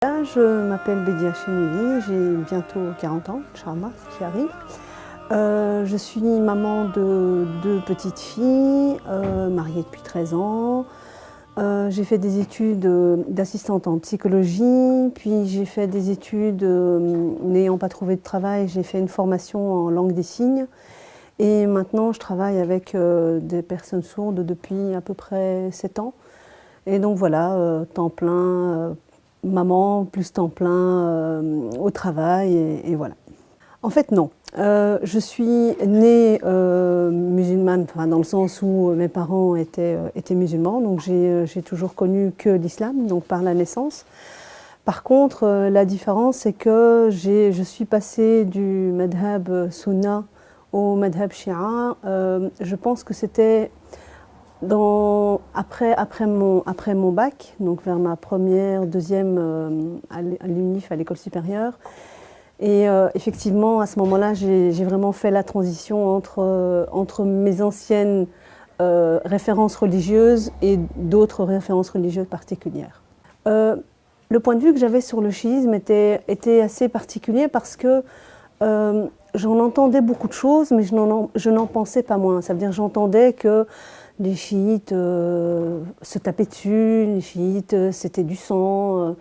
Je m'appelle Bédia Chenouli, j'ai bientôt 40 ans, Inch'Allah, si j'y arrive. Je suis maman de deux petites filles, mariée depuis 13 ans. J'ai fait des études d'assistante en psychologie, puis j'ai fait des études, n'ayant pas trouvé de travail, j'ai fait une formation en langue des signes. Et maintenant, je travaille avec des personnes sourdes depuis à peu près 7 ans. Et donc voilà, temps plein, maman plus temps plein au travail, et voilà. En fait, non. Je suis née musulmane, enfin, dans le sens où mes parents étaient musulmans, donc j'ai toujours connu que l'islam, donc par la naissance. Par contre, la différence, c'est que je suis passée du madhab sunna au madhab shia. Je pense que c'était après mon bac, donc vers ma première, deuxième à l'UNIF, à l'école supérieure. Et effectivement, à ce moment-là, j'ai vraiment fait la transition entre mes anciennes références religieuses et d'autres références religieuses particulières. Le point de vue que j'avais sur le chiisme était assez particulier parce que j'en entendais beaucoup de choses, mais je n'en pensais pas moins. Ça veut dire que j'entendais que les chiites se tapaient dessus, les chiites c'était du sang,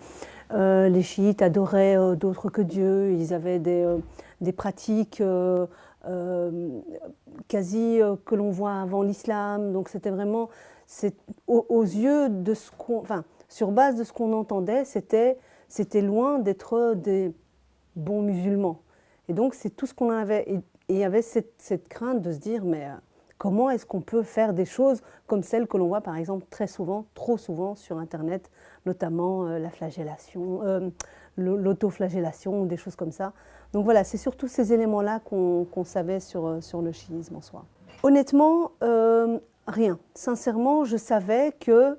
les chiites adoraient d'autres que Dieu, ils avaient des pratiques quasi que l'on voit avant l'islam. Donc c'était vraiment, aux yeux de ce qu'on, enfin, sur base de ce qu'on entendait, c'était loin d'être des bons musulmans. Et donc c'est tout ce qu'on avait. Et il y avait cette crainte de se dire, mais comment est-ce qu'on peut faire des choses comme celles que l'on voit par exemple très souvent, trop souvent sur Internet, notamment la flagellation, l'autoflagellation, des choses comme ça. Donc voilà, c'est surtout ces éléments-là qu'on savait sur le chiisme en soi. Honnêtement, rien. Sincèrement, je savais que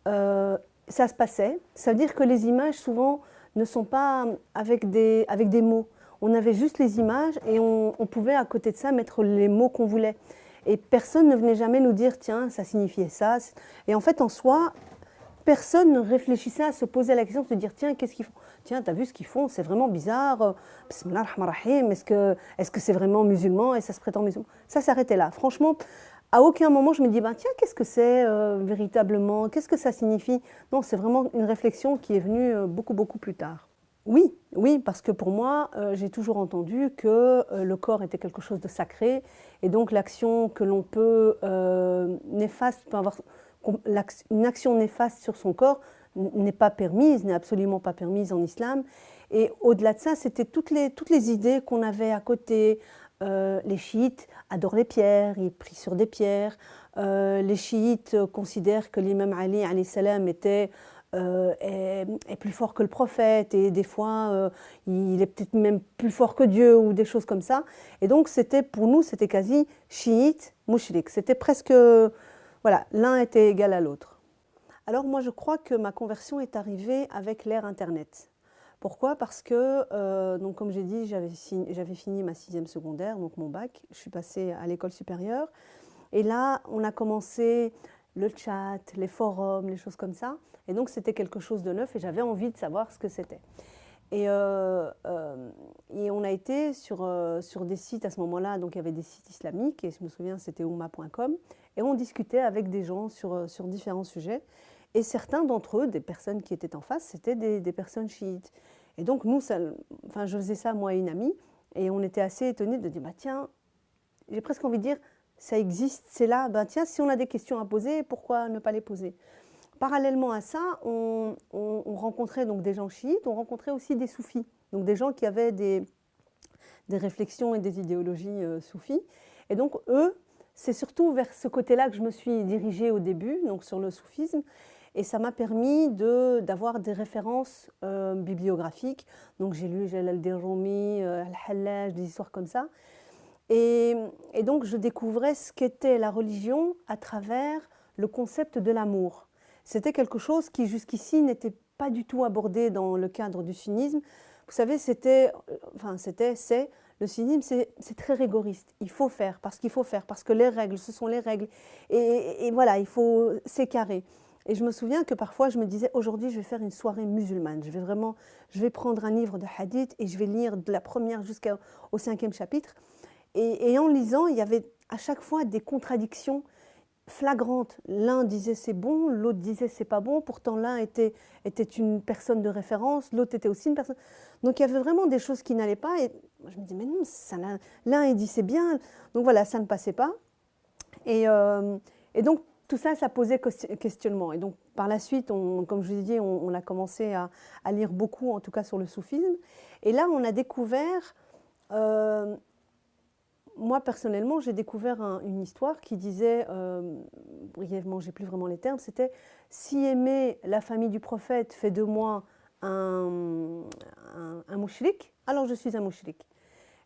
ça se passait. Ça veut dire que les images souvent ne sont pas avec des mots. On avait juste les images et on pouvait à côté de ça mettre les mots qu'on voulait. Et personne ne venait jamais nous dire, tiens, ça signifiait ça. Et en fait, en soi, personne ne réfléchissait à se poser la question de se dire, tiens, qu'est-ce qu'ils font? Tiens, t'as vu ce qu'ils font? C'est vraiment bizarre. Bismillah ar-Rahman ar-Rahim. Est-ce que c'est vraiment musulman et ça se prétend musulman? Ça s'arrêtait là. Franchement, à aucun moment je me dis, ben, tiens, qu'est-ce que c'est véritablement? Qu'est-ce que ça signifie? Non, c'est vraiment une réflexion qui est venue beaucoup, beaucoup plus tard. Oui, oui, parce que pour moi, j'ai toujours entendu que le corps était quelque chose de sacré, et donc l'action que l'on peut néfaste, peut avoir, une action néfaste sur son corps n'est pas permise, n'est absolument pas permise en islam. Et au-delà de ça, c'était toutes les idées qu'on avait à côté. Les chiites adorent les pierres, ils prient sur des pierres. Les chiites considèrent que l'imam Ali alayhi salam était est plus fort que le prophète, et des fois il est peut-être même plus fort que Dieu, ou des choses comme ça. Et donc pour nous c'était quasi chiite, mouchrik. C'était presque, voilà, l'un était égal à l'autre. Alors moi je crois que ma conversion est arrivée avec l'ère Internet. Pourquoi? Parce que, donc comme j'ai dit, j'avais fini ma 6e secondaire, donc mon bac, je suis passée à l'école supérieure, et là on a commencé le chat, les forums, les choses comme ça. Et donc c'était quelque chose de neuf et j'avais envie de savoir ce que c'était. Et on a été sur des sites à ce moment-là, donc il y avait des sites islamiques, et je me souviens c'était oumma.com, et on discutait avec des gens sur différents sujets. Et certains d'entre eux, des personnes qui étaient en face, c'était des personnes chiites. Et donc nous, enfin, je faisais ça moi et une amie, et on était assez étonnés de dire, bah tiens, j'ai presque envie de dire, ça existe, c'est là, ben tiens, si on a des questions à poser, pourquoi ne pas les poser? Parallèlement à ça, on rencontrait donc des gens chiites, on rencontrait aussi des soufis, donc des gens qui avaient des réflexions et des idéologies soufis. Et donc eux, c'est surtout vers ce côté-là que je me suis dirigée au début, donc sur le soufisme, et ça m'a permis d'avoir des références bibliographiques. Donc j'ai lu Jalal Rumi, Al-Hallaj, des histoires comme ça. Et donc je découvrais ce qu'était la religion à travers le concept de l'amour. C'était quelque chose qui jusqu'ici n'était pas du tout abordé dans le cadre du sunnisme. Vous savez, le sunnisme, c'est très rigoriste. Il faut faire, parce qu'il faut faire, parce que les règles, ce sont les règles. Et voilà, c'est carré. Et je me souviens que parfois je me disais, aujourd'hui je vais faire une soirée musulmane. Je vais prendre un livre de hadith et je vais lire de la première jusqu'au 5e chapitre. Et en lisant, il y avait à chaque fois des contradictions flagrantes. L'un disait c'est bon, l'autre disait c'est pas bon. Pourtant l'un était une personne de référence, l'autre était aussi une personne. Donc il y avait vraiment des choses qui n'allaient pas. Et je me dis mais non, l'un il dit c'est bien. Donc voilà, ça ne passait pas. Et donc tout ça, ça posait questionnement. Et donc par la suite, comme je vous ai dit, on a commencé à lire beaucoup, en tout cas sur le soufisme. Et là, on a découvert moi, personnellement, j'ai découvert une histoire qui disait, brièvement, j'ai plus vraiment les termes, c'était « Si aimer la famille du prophète fait de moi un mouchrik, alors je suis un mouchrik ».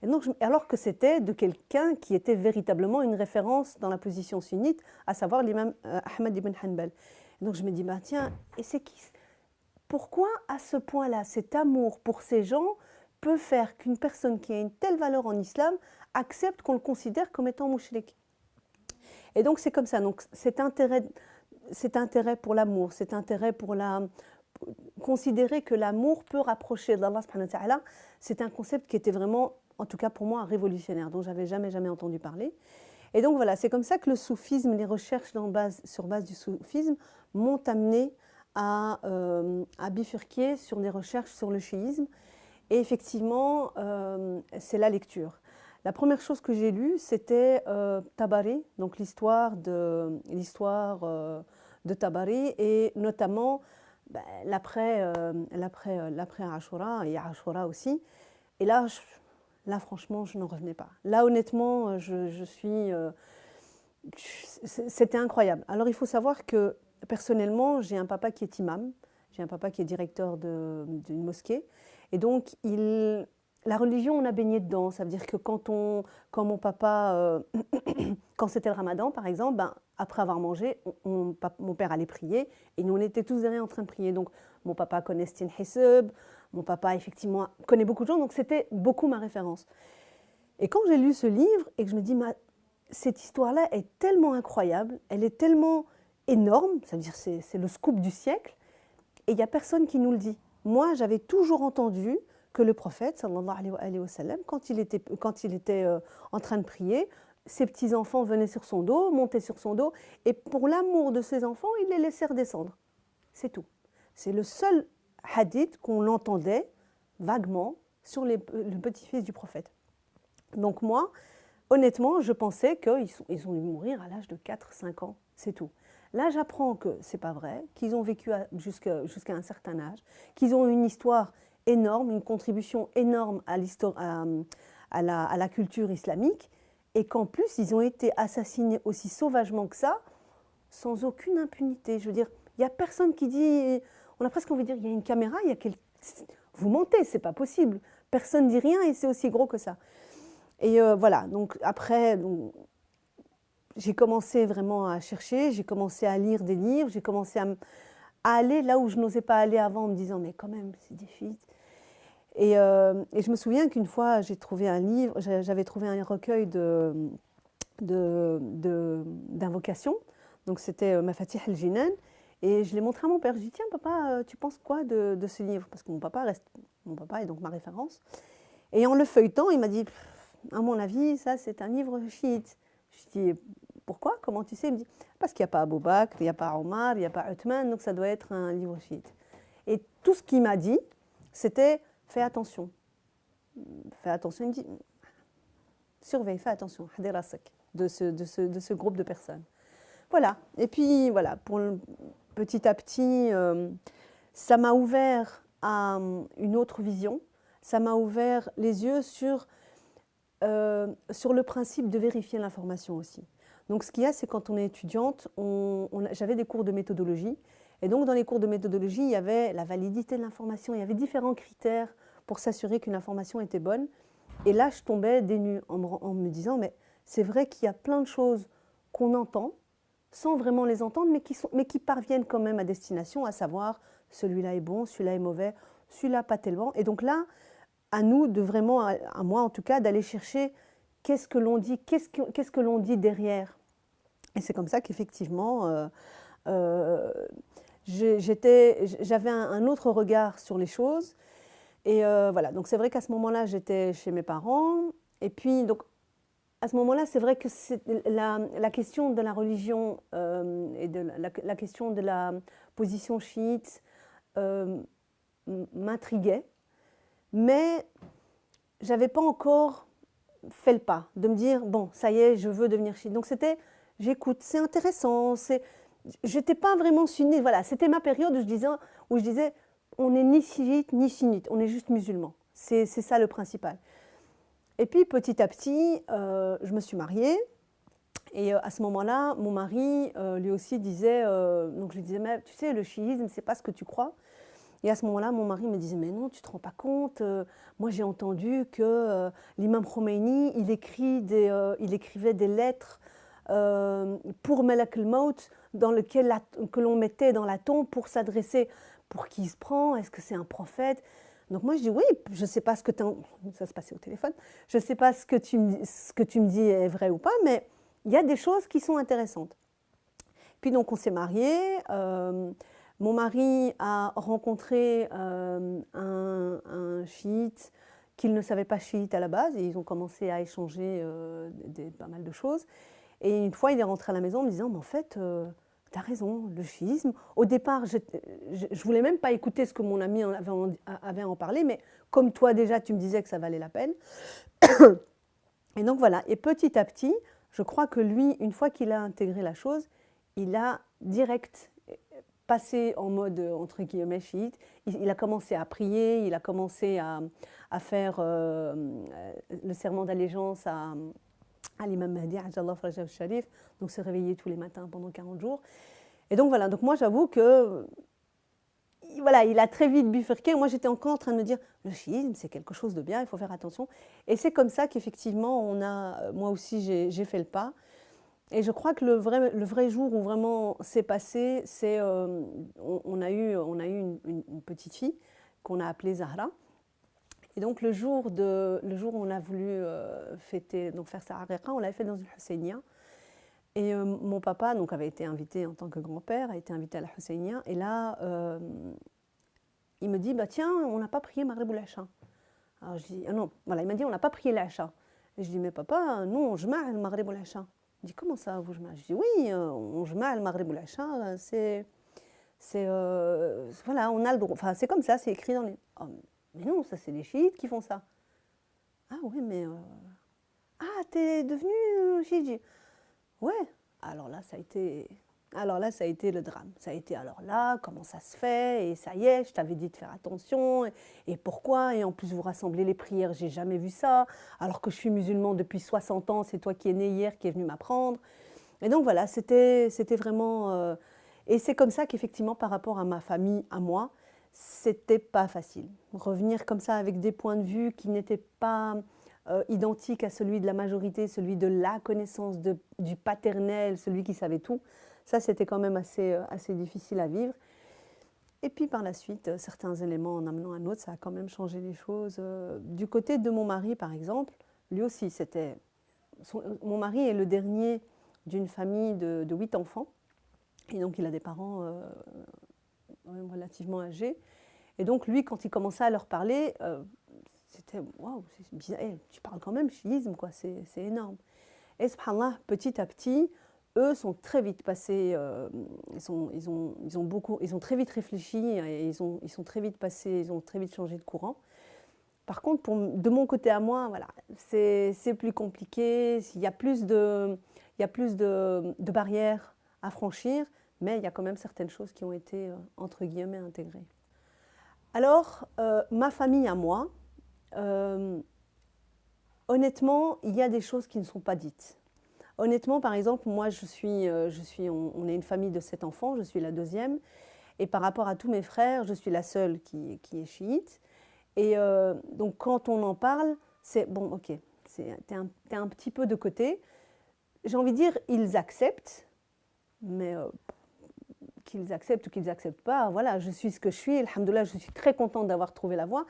Et donc, alors que c'était de quelqu'un qui était véritablement une référence dans la position sunnite, à savoir l'imam Ahmad ibn Hanbal. Et donc je me dis, bah, tiens, et c'est qui, pourquoi à ce point-là, cet amour pour ces gens peut faire qu'une personne qui a une telle valeur en islam accepte qu'on le considère comme étant mouchrik. Et donc c'est comme ça, donc cet intérêt pour l'amour, cet intérêt pour considérer que l'amour peut rapprocher d'Allah subhanahu wa ta'ala, c'est un concept qui était vraiment, en tout cas pour moi, révolutionnaire, dont j'avais jamais entendu parler. Et donc voilà, c'est comme ça que le soufisme, les recherches sur base du soufisme m'ont amené à bifurquer sur des recherches sur le chiisme. Et effectivement, c'est la lecture. La première chose que j'ai lue, c'était Tabari, donc l'histoire de Tabari, et notamment l'après Ashura, et Ashura aussi. Et là, franchement, je n'en revenais pas. Là, honnêtement, c'était incroyable. Alors, il faut savoir que, personnellement, j'ai un papa qui est imam, j'ai un papa qui est directeur d'une mosquée, et donc, la religion, on a baigné dedans. Ça veut dire que quand mon papa, quand c'était le ramadan, par exemple, après avoir mangé, mon père allait prier, et nous, on était tous derrière en train de prier. Donc, mon papa connaît Stin Hisseb, mon papa, effectivement, connaît beaucoup de gens, donc c'était beaucoup ma référence. Et quand j'ai lu ce livre, et que je me dis, cette histoire-là est tellement incroyable, elle est tellement énorme, ça veut dire c'est le scoop du siècle, et il n'y a personne qui nous le dit. Moi, j'avais toujours entendu que le prophète, sallallahu alayhi wa sallam, quand il était en train de prier, ses petits-enfants venaient sur son dos, montaient sur son dos, et pour l'amour de ses enfants, il les laissait redescendre. C'est tout. C'est le seul hadith qu'on l'entendait vaguement sur le petit-fils du prophète. Donc moi, honnêtement, je pensais qu'ils ont dû mourir à l'âge de 4-5 ans, c'est tout. Là, j'apprends que ce n'est pas vrai, qu'ils ont vécu jusqu'à un certain âge, qu'ils ont une histoire énorme, une contribution énorme à la culture islamique, et qu'en plus, ils ont été assassinés aussi sauvagement que ça, sans aucune impunité. Je veux dire, il n'y a personne qui dit... On a presque envie de dire, il y a une caméra, vous mentez, c'est pas possible. Personne ne dit rien et c'est aussi gros que ça. Et voilà, donc après... j'ai commencé vraiment à chercher, j'ai commencé à lire des livres, j'ai commencé à aller là où je n'osais pas aller avant en me disant mais quand même c'est difficile. Et je me souviens qu'une fois j'ai trouvé un livre, j'avais trouvé un recueil d'invocations, donc c'était Mafatih al-Jinan, et je l'ai montré à mon père. Je lui ai dit tiens papa, tu penses quoi de ce livre? Parce que mon papa est donc ma référence. Et en le feuilletant, il m'a dit à mon avis ça c'est un livre chiite. Je lui ai dit pourquoi? Comment tu sais? Il me dit parce qu'il n'y a pas Abou Bakr, il n'y a pas Omar, il n'y a pas Uthman, donc ça doit être un livre chiite. Et tout ce qu'il m'a dit, c'était fais attention. Fais attention, il me dit surveille, fais attention, de ce groupe de personnes. Voilà. Et puis voilà, petit à petit, ça m'a ouvert à une autre vision. Ça m'a ouvert les yeux sur le principe de vérifier l'information aussi. Donc ce qu'il y a, c'est quand on est étudiante, j'avais des cours de méthodologie, et donc dans les cours de méthodologie, il y avait la validité de l'information, il y avait différents critères pour s'assurer qu'une information était bonne. Et là, je tombais des nues en me disant, mais c'est vrai qu'il y a plein de choses qu'on entend, sans vraiment les entendre, mais qui parviennent quand même à destination, à savoir, celui-là est bon, celui-là est mauvais, celui-là pas tellement. Et donc là, à nous de vraiment, à moi en tout cas, d'aller chercher qu'est-ce que l'on dit derrière. Et c'est comme ça qu'effectivement, J'avais un autre regard sur les choses. Et voilà, donc c'est vrai qu'à ce moment-là, j'étais chez mes parents. Et puis, donc, à ce moment-là, c'est vrai que la question de la religion et de la question de la position chiite m'intriguait. Mais je n'avais pas encore fait le pas de me dire, bon, ça y est, je veux devenir chiite. Donc c'était, j'écoute, c'est intéressant. J'étais pas vraiment sunnite. Voilà, c'était ma période où je disais, on n'est ni chiite ni sunnite, on est juste musulman. C'est ça le principal. Et puis petit à petit, je me suis mariée. Et à ce moment-là, mon mari, lui aussi, disait, donc je lui disais, mais tu sais, le chiisme, c'est pas ce que tu crois. Et à ce moment-là, mon mari me disait, mais non, tu te rends pas compte, moi j'ai entendu que l'imam Khomeini, il écrivait des lettres pour Malak al-Maut, que l'on mettait dans la tombe pour s'adresser. Pour qui il se prend? Est-ce que c'est un prophète? Donc moi je dis oui, je ne sais pas ce que ça se passait au téléphone, je ne sais pas ce que tu me dis est vrai ou pas, mais il y a des choses qui sont intéressantes. Puis donc on s'est mariés, mon mari a rencontré un chiite qu'il ne savait pas chiite à la base, et ils ont commencé à échanger pas mal de choses. Et une fois, il est rentré à la maison en me disant, mais en fait, tu as raison, le chiisme. Au départ, je ne voulais même pas écouter ce que mon ami avait à en parler, mais comme toi déjà, tu me disais que ça valait la peine. Et donc voilà, et petit à petit, je crois que lui, une fois qu'il a intégré la chose, il a direct passé en mode, entre guillemets, chiite. Il a commencé à prier, il a commencé à faire le serment d'allégeance à l'imam Mahdi, Ajallah Farajah al-Sharif, donc se réveiller tous les matins pendant 40 jours. Et donc voilà, donc moi j'avoue que voilà, il a très vite bifurqué. Moi j'étais encore en train de me dire, le chiisme c'est quelque chose de bien, il faut faire attention. Et c'est comme ça qu'effectivement, moi aussi j'ai fait le pas. Et je crois que le vrai jour où vraiment c'est passé, c'est on a eu une petite fille qu'on a appelée Zahra. Et donc le jour où on a voulu fêter, donc faire sa harira, on l'avait fait dans une Husseiniya. Et mon papa donc, avait été invité en tant que grand-père, a été invité à la Husseiniya. Et là, il me dit, bah, tiens, on n'a pas prié Maghrib ou l'Acha. Alors je dis, ah non, voilà, il m'a dit, on n'a pas prié l'Acha. Et je dis, mais papa, nous, on jma' le Maghrib ou l'Acha. Il dit, comment ça, vous jma'? Je dis, oui, on jma' le Maghrib ou l'Acha, voilà, on a le droit. Enfin, c'est comme ça, c'est écrit dans les... Oh, mais non, ça, c'est les chiites qui font ça. Ah oui, mais... Ah, t'es devenu chiite? Ouais. Alors là, ça a été le drame. Ça a été, alors là, comment ça se fait? Et ça y est, je t'avais dit de faire attention. Et pourquoi? Et en plus, vous rassemblez les prières, j'ai jamais vu ça. Alors que je suis musulman depuis 60 ans, c'est toi qui es né hier, qui est venu m'apprendre. Et donc voilà, c'était vraiment... et c'est comme ça qu'effectivement, par rapport à ma famille, à moi, c'était pas facile. Revenir comme ça avec des points de vue qui n'étaient pas identiques à celui de la majorité, celui de la connaissance du paternel, celui qui savait tout, ça c'était quand même assez difficile à vivre. Et puis par la suite, certains éléments en amenant un autre, ça a quand même changé les choses. Du côté de mon mari, par exemple, lui aussi, mon mari est le dernier d'une famille de 8 enfants. Et donc, il a des parents relativement âgés. Et donc, lui, quand il commençait à leur parler, c'était « Waouh, c'est bizarre, hey, tu parles quand même chiisme, quoi, c'est énorme ». Et subhanallah, petit à petit, eux sont très vite passés, ils ont très vite réfléchi, et ils sont très vite passés, ils ont très vite changé de courant. Par contre, de mon côté à moi, voilà, c'est plus compliqué, il y a plus de barrières à franchir, mais il y a quand même certaines choses qui ont été, entre guillemets, intégrées. Alors, ma famille à moi, honnêtement, il y a des choses qui ne sont pas dites. Honnêtement, par exemple, moi, on est une famille de 7 enfants, je suis la deuxième, et par rapport à tous mes frères, je suis la seule qui est chiite. Et donc, quand on en parle, c'est bon, ok, t'es un petit peu de côté. J'ai envie de dire, ils acceptent, mais qu'ils acceptent ou qu'ils n'acceptent pas, voilà, je suis ce que je suis, alhamdoulilah, je suis très contente d'avoir trouvé la voie.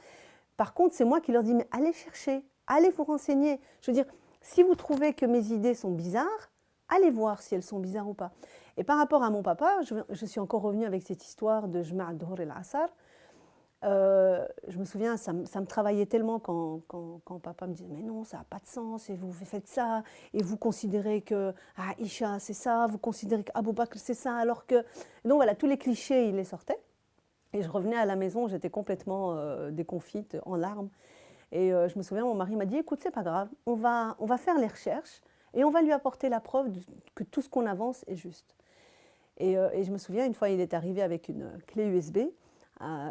Par contre, c'est moi qui leur dis, mais allez chercher, allez vous renseigner. Je veux dire, si vous trouvez que mes idées sont bizarres, allez voir si elles sont bizarres ou pas. Et par rapport à mon papa, je suis encore revenue avec cette histoire de Jma' Dhuhr el Asr. Je me souviens, ça me travaillait tellement quand papa me disait mais non, ça n'a pas de sens, et vous faites ça, et vous considérez que Aïcha c'est ça, vous considérez qu'Abou Bakr c'est ça, alors que... Donc voilà, tous les clichés, il les sortait. Et je revenais à la maison, j'étais complètement déconfite, en larmes. Et je me souviens, mon mari m'a dit écoute, c'est pas grave, on va faire les recherches et on va lui apporter la preuve que tout ce qu'on avance est juste. Et je me souviens, une fois, il est arrivé avec une clé USB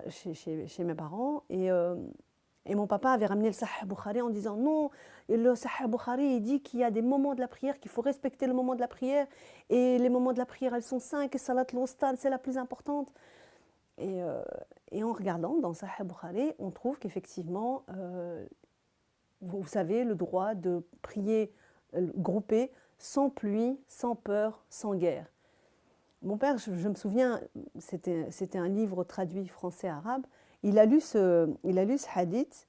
chez mes parents et mon papa avait ramené le Sahih Bukhari en disant non, le Sahih Bukhari il dit qu'il y a des moments de la prière, qu'il faut respecter le moment de la prière et les moments de la prière elles sont 5 et Salat al-Wusta c'est la plus importante. Et en regardant dans Sahih Bukhari, on trouve qu'effectivement, vous savez, le droit de prier groupé, sans pluie, sans peur, sans guerre. Mon père, je me souviens, c'était un livre traduit français-arabe, il a lu ce hadith,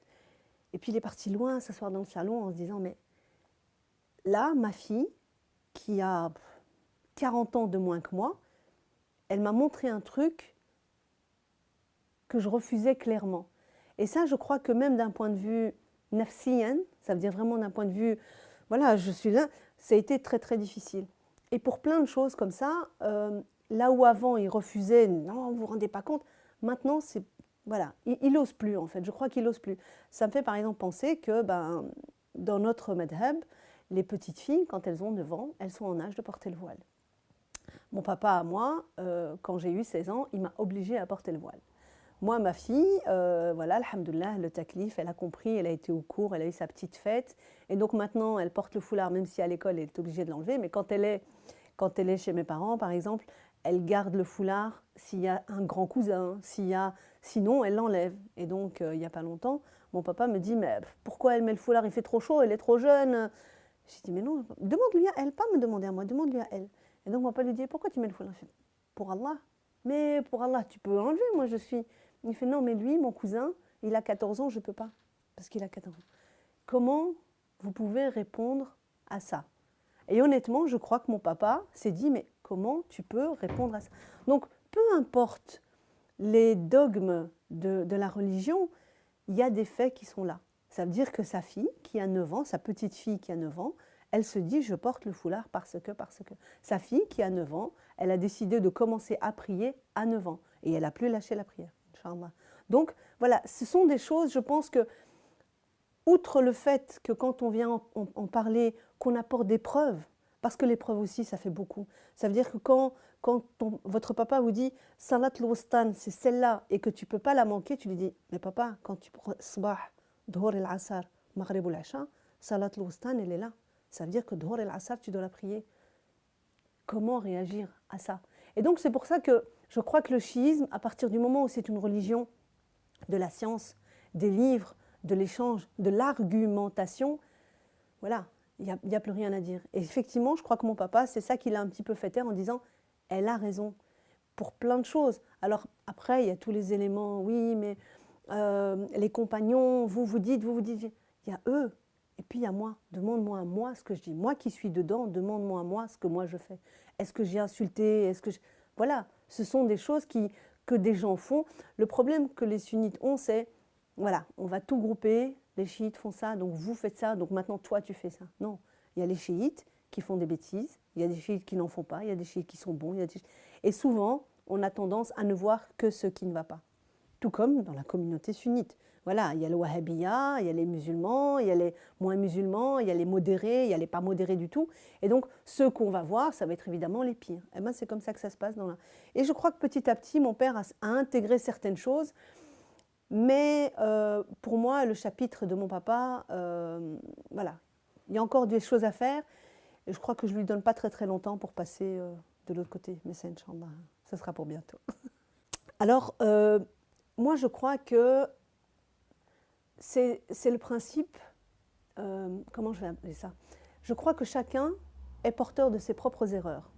et puis il est parti loin s'asseoir dans le salon en se disant, mais là, ma fille, qui a 40 ans de moins que moi, elle m'a montré un truc que je refusais clairement. Et ça, je crois que même d'un point de vue nafsiyan, ça veut dire vraiment d'un point de vue, voilà, je suis là, ça a été très très difficile. Et pour plein de choses comme ça, là où avant il refusait, non, vous vous rendez pas compte, maintenant c'est, voilà, il n'ose plus en fait, je crois qu'il n'ose plus. Ça me fait par exemple penser que dans notre madhab, les petites filles, quand elles ont 9 ans, elles sont en âge de porter le voile. Mon papa à moi, quand j'ai eu 16 ans, il m'a obligée à porter le voile. Moi, ma fille, voilà, alhamdoulilah, le taklif, elle a compris, elle a été au cours, elle a eu sa petite fête. Et donc maintenant, elle porte le foulard, même si à l'école, elle est obligée de l'enlever. Mais quand elle est chez mes parents, par exemple, elle garde le foulard s'il y a un grand cousin, sinon, elle l'enlève. Et donc, il n'y a pas longtemps, mon papa me dit, mais pourquoi elle met le foulard? Il fait trop chaud, elle est trop jeune. J'ai dit, mais non, demande-lui à elle, pas me demander à moi, demande-lui à elle. Et donc, mon papa lui dit, pourquoi tu mets le foulard? Je fais, pour Allah. Mais pour Allah, tu peux enlever, moi je suis... Il fait non, mais lui, mon cousin, il a 14 ans, je ne peux pas, parce qu'il a 14 ans. Comment vous pouvez répondre à ça? Et honnêtement, je crois que mon papa s'est dit, mais comment tu peux répondre à ça? Donc, peu importe les dogmes de la religion, il y a des faits qui sont là. Ça veut dire que sa fille, qui a 9 ans, sa petite fille qui a 9 ans, elle se dit, je porte le foulard parce que. Sa fille, qui a 9 ans, elle a décidé de commencer à prier à 9 ans. Et elle n'a plus lâché la prière. Donc voilà, ce sont des choses, je pense que, outre le fait que quand on vient en parler, qu'on apporte des preuves, parce que les preuves aussi, ça fait beaucoup. Ça veut dire que quand votre papa vous dit « Salat al-Wustan, c'est celle-là, et que tu ne peux pas la manquer », tu lui dis « Mais papa, quand tu prends Sabah, Dhuhr el-Asr, Maghrib el-Asha, Salat al-Wustan, elle est là. Ça veut dire que Dhuhr el-Asr, tu dois la prier. » Comment réagir à ça? Et donc c'est pour ça que je crois que le chiisme, à partir du moment où c'est une religion de la science, des livres, de l'échange, de l'argumentation, voilà, il n'y a plus rien à dire. Et effectivement, je crois que mon papa, c'est ça qu'il a un petit peu fait taire en disant « elle a raison » pour plein de choses. Alors après, il y a tous les éléments, oui, mais les compagnons, vous dites, il y a eux, et puis il y a moi. Demande-moi à moi ce que je dis. Moi qui suis dedans, demande-moi à moi ce que moi je fais. Est-ce que j'ai insulté? Est-ce que Voilà, ce sont des choses que des gens font. Le problème que les sunnites ont, c'est, voilà, on va tout grouper, les chiites font ça, donc vous faites ça, donc maintenant toi tu fais ça. Non, il y a les chiites qui font des bêtises, il y a des chiites qui n'en font pas, il y a des chiites qui sont bons, et souvent on a tendance à ne voir que ce qui ne va pas. Tout comme dans la communauté sunnite. Voilà, il y a le wahhabiyya, il y a les musulmans, il y a les moins musulmans, il y a les modérés, il y a les pas modérés du tout. Et donc, ceux qu'on va voir, ça va être évidemment les pires. Et ben, c'est comme ça que ça se passe. Et je crois que petit à petit, mon père a intégré certaines choses. Mais pour moi, le chapitre de mon papa, voilà, il y a encore des choses à faire. Et je crois que je ne lui donne pas très très longtemps pour passer de l'autre côté. Mais c'est Inch'Allah, ça sera pour bientôt. Alors, moi, je crois que c'est le principe, comment je vais appeler ça? Je crois que chacun est porteur de ses propres erreurs,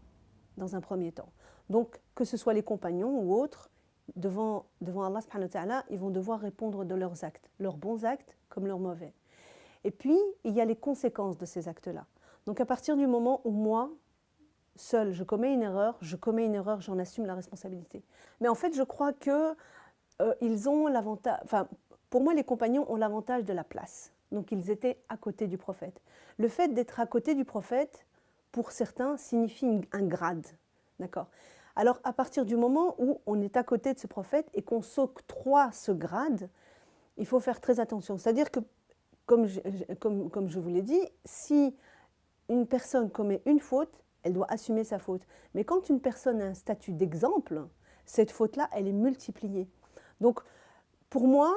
dans un premier temps. Donc, que ce soit les compagnons ou autres, devant Allah subhanahu wa ta'ala, ils vont devoir répondre de leurs actes, leurs bons actes comme leurs mauvais. Et puis, il y a les conséquences de ces actes-là. Donc, à partir du moment où moi, seul, je commets une erreur, j'en assume la responsabilité. Mais en fait, je crois que ils ont l'avantage, enfin, pour moi, les compagnons ont l'avantage de la place. Donc, ils étaient à côté du prophète. Le fait d'être à côté du prophète, pour certains, signifie un grade. D'accord? Alors, à partir du moment où on est à côté de ce prophète et qu'on s'octroie ce grade, il faut faire très attention. C'est-à-dire que, comme je vous l'ai dit, si une personne commet une faute, elle doit assumer sa faute. Mais quand une personne a un statut d'exemple, cette faute-là, elle est multipliée. Donc, pour moi,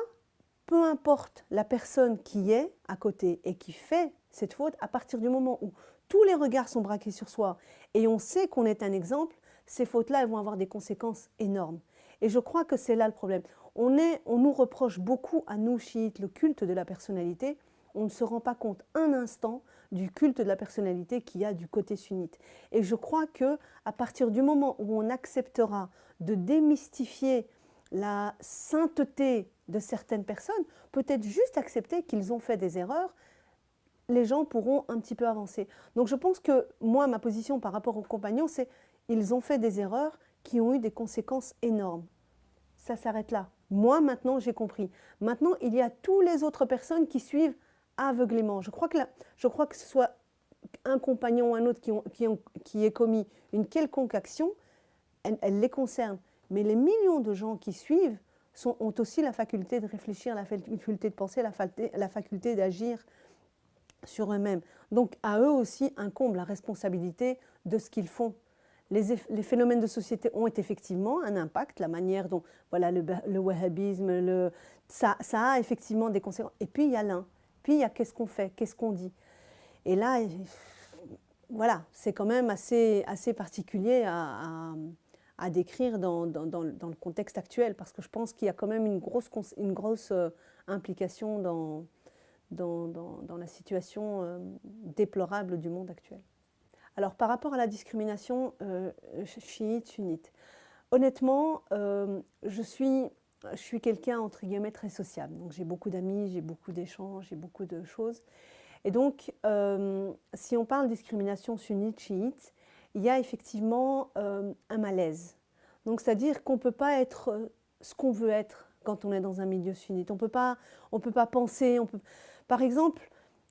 peu importe la personne qui est à côté et qui fait cette faute, à partir du moment où tous les regards sont braqués sur soi et on sait qu'on est un exemple, ces fautes-là, elles vont avoir des conséquences énormes. Et je crois que c'est là le problème. On nous reproche beaucoup, à nous chiites, le culte de la personnalité. On ne se rend pas compte un instant du culte de la personnalité qu'il y a du côté sunnite. Et je crois que à partir du moment où on acceptera de démystifier la sainteté de certaines personnes, peut-être juste accepter qu'ils ont fait des erreurs, les gens pourront un petit peu avancer. Donc je pense que moi, ma position par rapport aux compagnons, c'est ils ont fait des erreurs qui ont eu des conséquences énormes. Ça s'arrête là. Moi, maintenant, j'ai compris. Maintenant, il y a toutes les autres personnes qui suivent aveuglément. Je crois que ce soit un compagnon ou un autre qui ait commis une quelconque action, elle les concerne. Mais les millions de gens qui suivent ont aussi la faculté de réfléchir, la faculté de penser, la faculté d'agir sur eux-mêmes. Donc à eux aussi incombe la responsabilité de ce qu'ils font. Les phénomènes de société ont effectivement un impact, la manière dont voilà, le wahhabisme, ça a effectivement des conséquences. Et puis il y a l'un, puis il y a qu'est-ce qu'on fait, qu'est-ce qu'on dit. Et là, voilà, c'est quand même assez particulier à décrire dans le contexte actuel, parce que je pense qu'il y a quand même une grosse implication dans la situation déplorable du monde actuel. Alors par rapport à la discrimination chiite, sunnite, honnêtement, je suis quelqu'un entre guillemets très sociable. Donc j'ai beaucoup d'amis, j'ai beaucoup d'échanges, j'ai beaucoup de choses. Et donc, si on parle de discrimination sunnite, chiite, il y a effectivement un malaise. Donc c'est-à-dire qu'on ne peut pas être ce qu'on veut être quand on est dans un milieu sunnite. On peut pas penser. Par exemple,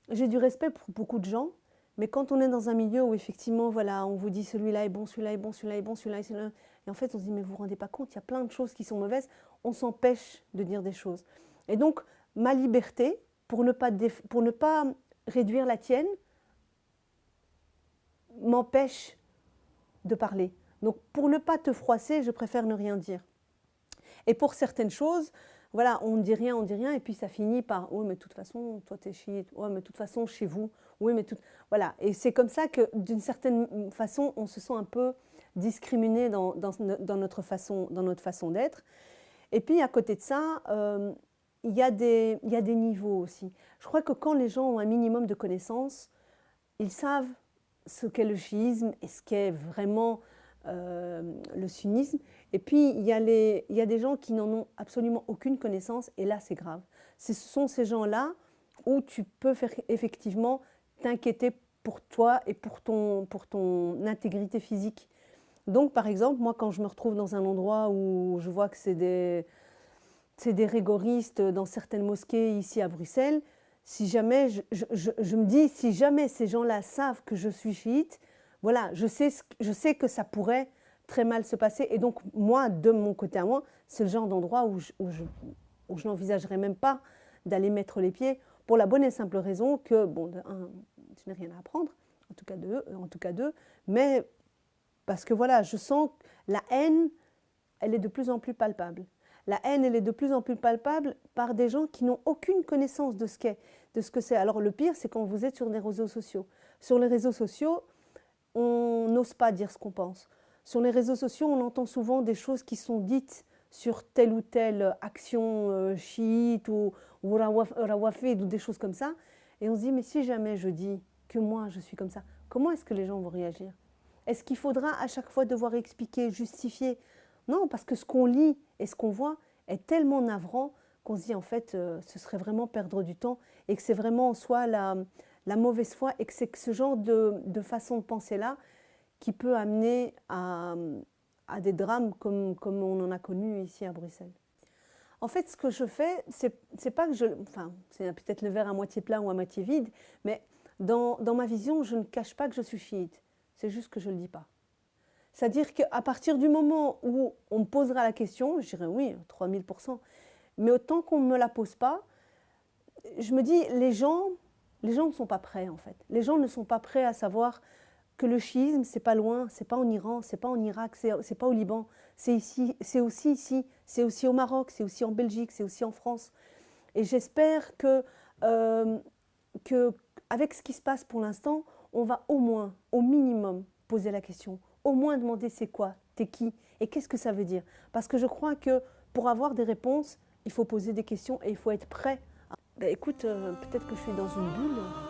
j'ai du respect pour beaucoup de gens, mais quand on est dans un milieu où effectivement, voilà, on vous dit celui-là est bon, celui-là est bon, celui-là est bon, celui-là est bon, et en fait on se dit mais vous vous rendez pas compte, il y a plein de choses qui sont mauvaises, on s'empêche de dire des choses. Et donc ma liberté, pour ne pas réduire la tienne, m'empêche de parler. Donc pour ne pas te froisser, je préfère ne rien dire. Et pour certaines choses, voilà, on ne dit rien, et puis ça finit par oui, mais de toute façon, toi t'es chiite, oui, mais de toute façon, chez vous, oui, mais tout. Voilà, et c'est comme ça que d'une certaine façon, on se sent un peu discriminé dans notre façon d'être. Et puis à côté de ça, il y a des niveaux aussi. Je crois que quand les gens ont un minimum de connaissances, ils savent ce qu'est le chiisme et ce qu'est vraiment le sunnisme. Et puis, il y a des gens qui n'en ont absolument aucune connaissance, et là, c'est grave. Ce sont ces gens-là où tu peux effectivement t'inquiéter pour toi et pour ton intégrité physique. Donc, par exemple, moi, quand je me retrouve dans un endroit où je vois que c'est des rigoristes dans certaines mosquées ici à Bruxelles, si jamais, je me dis, si jamais ces gens-là savent que je suis chiite, voilà, je sais que ça pourrait très mal se passer. Et donc, moi, de mon côté à moi, c'est le genre d'endroit où je n'envisagerais même pas d'aller mettre les pieds, pour la bonne et simple raison que, bon, je n'ai rien à apprendre, en tout cas d'eux, mais parce que voilà, je sens que la haine, elle est de plus en plus palpable. La haine, elle est de plus en plus palpable par des gens qui n'ont aucune connaissance de ce que c'est. Alors le pire, c'est quand vous êtes sur les réseaux sociaux. Sur les réseaux sociaux, on n'ose pas dire ce qu'on pense. Sur les réseaux sociaux, on entend souvent des choses qui sont dites sur telle ou telle action chiite ou rawafid ou des choses comme ça. Et on se dit, mais si jamais je dis que moi, je suis comme ça, comment est-ce que les gens vont réagir? Est-ce qu'il faudra à chaque fois devoir expliquer, justifier? Non, parce que ce qu'on lit et ce qu'on voit est tellement navrant qu'on se dit en fait ce serait vraiment perdre du temps et que c'est vraiment en soi la mauvaise foi et que c'est ce genre de façon de penser là qui peut amener à des drames comme on en a connu ici à Bruxelles. En fait, ce que je fais, c'est pas que je... Enfin, c'est peut-être le verre à moitié plein ou à moitié vide, mais dans ma vision, je ne cache pas que je suis chiite. C'est juste que je ne le dis pas. C'est-à-dire qu'à partir du moment où on me posera la question, je dirais oui, 3000%. Mais autant qu'on ne me la pose pas, je me dis, les gens ne sont pas prêts en fait. Les gens ne sont pas prêts à savoir que le chiisme, c'est pas loin, c'est pas en Iran, c'est pas en Irak, c'est pas au Liban, c'est ici, c'est aussi ici, c'est aussi au Maroc, c'est aussi en Belgique, c'est aussi en France. Et j'espère que avec ce qui se passe pour l'instant, on va au moins, au minimum, poser la question. Au moins demander c'est quoi, t'es qui et qu'est-ce que ça veut dire. Parce que je crois que pour avoir des réponses, il faut poser des questions et il faut être prêt. Ben, écoute, peut-être que je suis dans une bulle.